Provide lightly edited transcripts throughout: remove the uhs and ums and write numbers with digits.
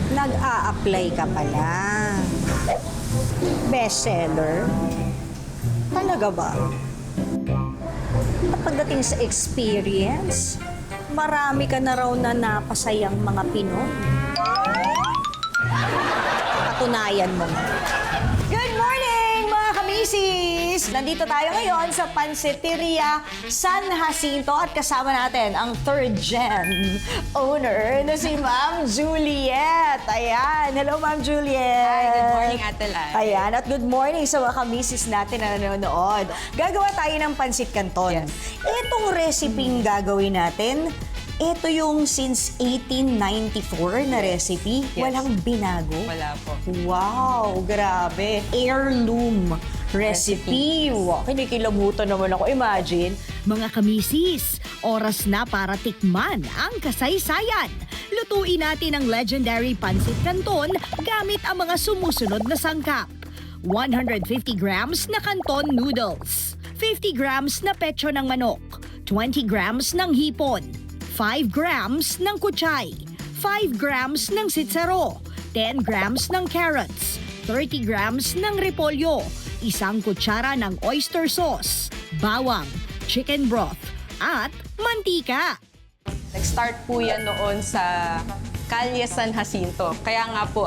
Nag-a-apply ka pala. Bestseller? Talaga ba? At pagdating sa experience, marami ka na raw na napasayang mga Pinoy. Patunayan mo. Good morning, mga kamisis! Nandito tayo ngayon sa Pansiteria San Jacinto at kasama natin ang third gen owner na si Ma'am Juliet. Ayan. Hello, Ma'am Juliet. Hi, good morning, Ate Lai. Ayan. At good morning sa mga kamisis natin na nanonood. Gagawa tayo ng pansit canton. Yes. Itong recipe gagawin natin, ito yung since 1894 na recipe. Yes. Walang binago. Wala po. Wow, grabe. Heirloom recipe. Wow, kinikilabutan naman ako. Imagine. Mga kamisis, oras na para tikman ang kasaysayan. Lutuin natin ang legendary pancit canton gamit ang mga sumusunod na sangkap. 150 grams na canton noodles, 50 grams na pecho ng manok, 20 grams ng hipon, 5 grams ng kutsay, 5 grams ng sitsaro, 10 grams ng carrots, 30 grams ng repolyo, isang kutsara ng oyster sauce, bawang, chicken broth, at mantika. Nag-start po yan noon sa Calle San Jacinto. Kaya nga po,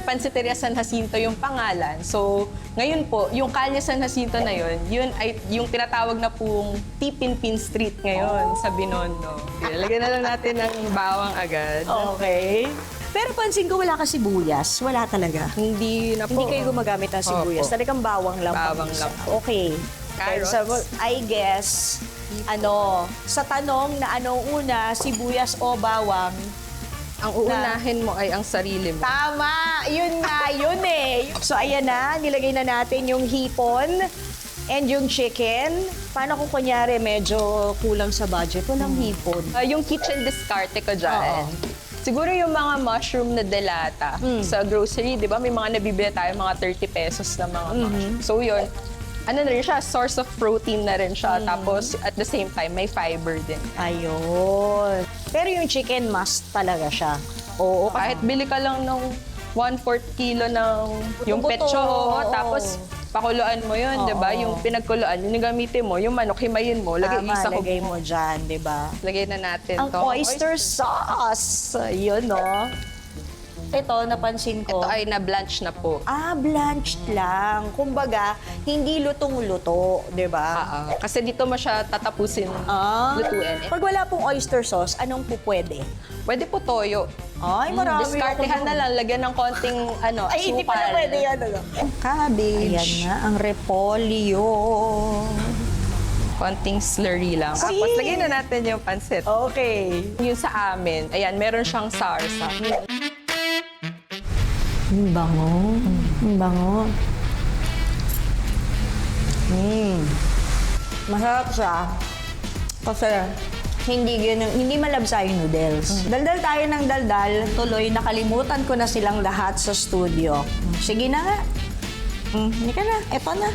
Pansiteria San Jacinto yung pangalan. So, ngayon po, yung Calle San Jacinto na yun ay yung tinatawag na pong Tipinpin Street ngayon sa Binondo. Lagyan na lang natin ng bawang agad. Okay. Pero pansin ko wala ka sibuyas. Wala talaga. Hindi na po. Hindi kayo gumagamit ng sibuyas. Opo. Talagang bawang lang. Bawang pang-isa. lang. Okay. Carrots. So, I guess, sa tanong na anong una, sibuyas o bawang, Ang uunahin mo ay ang sarili mo. tama! Yun nga, yun eh. So, ayan na. Nilagay na natin yung hipon and yung chicken. Paano kung kunyari medyo kulang sa budget? Walang hipon. Yung kitchen discarte ko dyan. Siguro yung mga mushroom na delata sa grocery, di ba? May mga nabibili tayo, mga 30 pesos na mga mushroom. So yun, ano na rin siya, source of protein na rin siya. Tapos at the same time, may fiber din. Ayun. Pero yung chicken must talaga siya. Oo. Kahit bili ka lang ng 1/4 kilo ng yung Buto-buto. petso, Oo. tapos pakuluan mo yun, di ba? Yung pinagkuluan, yung gamitin mo, yung manok, himayin mo, lagay Tama, isa ko. lagay mo dyan, di ba? Lagay na natin Ang to. oyster sauce. Yun, no? Ito, napansin ko. Ito ay na-blanch na po. Blanched lang. Kumbaga, hindi lutong-luto, di ba? Kasi dito mo siya tatapusin lutuin. Pag wala pong oyster sauce, anong po pwede? Pwede po toyo. Ay, marami Diskartehan na lang, lagyan ng konting Ay, hindi asukal. pala pwede yan. Ano? Cabbage. Ayan na, ang repolyo. Konting slurry lang. See? Tapos lagyan na natin yung pansit. Okay. Yung sa amin, ayan, meron siyang sarsa. Ang bango. Ang bango. Masarap siya. Kasi hindi malabsa yung noodles. Daldal tayo ng daldal. Tuloy, nakalimutan ko na silang lahat sa studio. Sige na nga. Hindi ka na. Eto na.